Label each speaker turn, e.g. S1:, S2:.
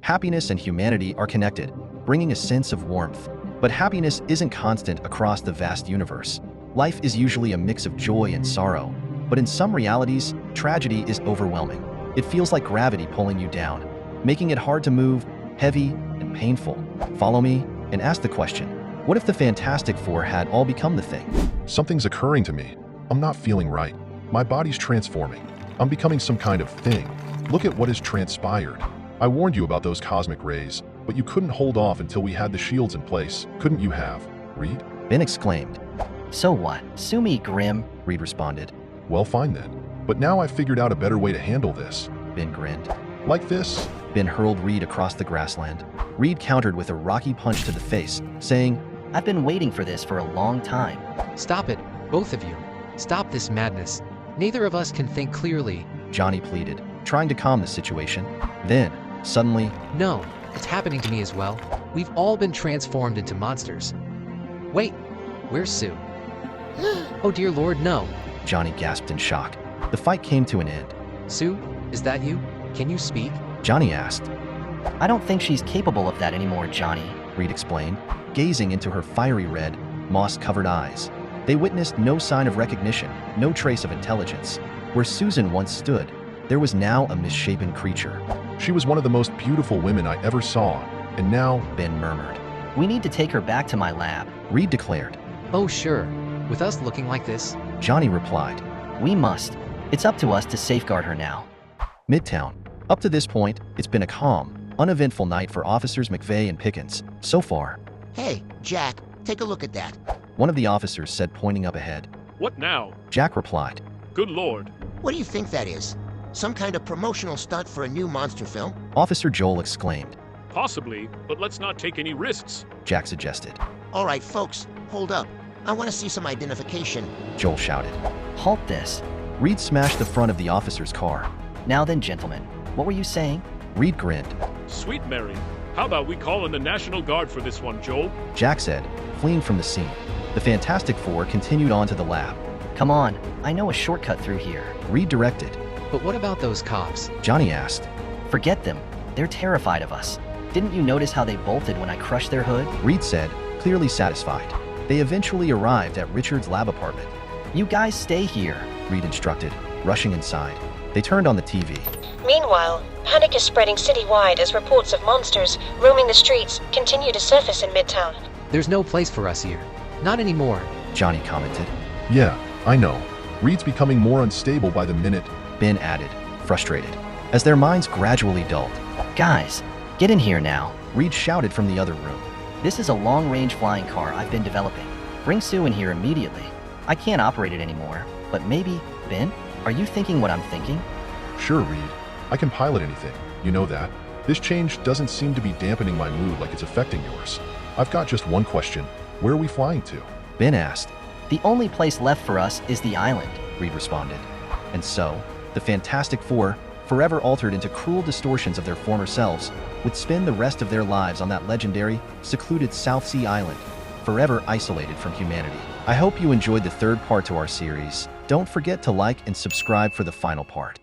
S1: Happiness and humanity are connected, bringing a sense of warmth. But happiness isn't constant across the vast universe. Life is usually a mix of joy and sorrow. But in some realities, tragedy is overwhelming. It feels like gravity pulling you down, making it hard to move, heavy, and painful. Follow me and ask the question, what if the Fantastic Four had all become the Thing?
S2: Something's occurring to me. I'm not feeling right. My body's transforming. I'm becoming some kind of thing. Look at what has transpired. I warned you about those cosmic rays, but you couldn't hold off until we had the shields in place. Couldn't you have, Reed?
S1: Ben exclaimed.
S3: So what? Sue me, Grim.
S1: Reed responded.
S2: Well, fine then. But now I've figured out a better way to handle this.
S1: Ben grinned.
S2: Like this?
S1: Ben hurled Reed across the grassland. Reed countered with a rocky punch to the face, saying,
S3: I've been waiting for this for a long time.
S4: Stop it, both of you. Stop this madness. Neither of us can think clearly.
S1: Johnny pleaded, trying to calm the situation. Then, suddenly,
S4: No, it's happening to me as well. We've all been transformed into monsters. Wait, where's Sue? Oh dear Lord, no.
S1: Johnny gasped in shock. The fight came to an end.
S4: Sue, is that you? Can you speak?
S1: Johnny asked.
S3: I don't think she's capable of that anymore, Johnny.
S1: Reed explained, gazing into her fiery red, moss-covered eyes. They witnessed no sign of recognition, no trace of intelligence. Where Susan once stood, there was now a misshapen creature.
S2: She was one of the most beautiful women I ever saw, and now…
S1: Ben murmured.
S3: We need to take her back to my lab.
S1: Reed declared.
S4: Oh sure, with us looking like this?
S1: Johnny replied.
S3: We must. It's up to us to safeguard her now.
S1: Midtown. Up to this point, it's been a calm, uneventful night for Officers McVeigh and Pickens, so far.
S5: Hey, Jack, take a look at that.
S1: One of the officers said, pointing up ahead.
S6: What now?
S1: Jack replied.
S6: Good Lord.
S5: What do you think that is? Some kind of promotional stunt for a new monster film?
S1: Officer Joel exclaimed.
S6: Possibly, but let's not take any risks.
S1: Jack suggested.
S5: All right, folks, hold up. I want to see some identification.
S1: Joel shouted.
S3: Halt this.
S1: Reed smashed the front of the officer's car.
S3: Now then, gentlemen, what were you saying?
S1: Reed grinned.
S6: Sweet Mary. How about we call in the National Guard for this one, Joel?
S1: Jack said, fleeing from the scene. The Fantastic Four continued on to the lab.
S3: Come on, I know a shortcut through here.
S1: Reed directed.
S4: But what about those cops?
S1: Johnny asked.
S3: Forget them. They're terrified of us. Didn't you notice how they bolted when I crushed their hood?
S1: Reed said, clearly satisfied. They eventually arrived at Richard's lab apartment.
S3: You guys stay here.
S1: Reed instructed, rushing inside. They turned on the TV.
S7: Meanwhile, panic is spreading citywide as reports of monsters roaming the streets continue to surface in Midtown.
S4: There's no place for us here. Not anymore.
S1: Johnny commented.
S2: Yeah, I know. Reed's becoming more unstable by the minute.
S1: Ben added, frustrated, as their minds gradually dulled.
S3: Guys, get in here now.
S1: Reed shouted from the other room.
S3: This is a long-range flying car I've been developing. Bring Sue in here immediately. I can't operate it anymore, but maybe, Ben, are you thinking what I'm thinking?
S2: Sure, Reed. I can pilot anything. You know that. This change doesn't seem to be dampening my mood like it's affecting yours. I've got just one question. Where are we flying to?
S1: Ben asked.
S3: The only place left for us is the island.
S1: Reed responded. And so, the Fantastic Four, forever altered into cruel distortions of their former selves, would spend the rest of their lives on that legendary, secluded South Sea island, forever isolated from humanity. I hope you enjoyed the third part to our series. Don't forget to like and subscribe for the final part.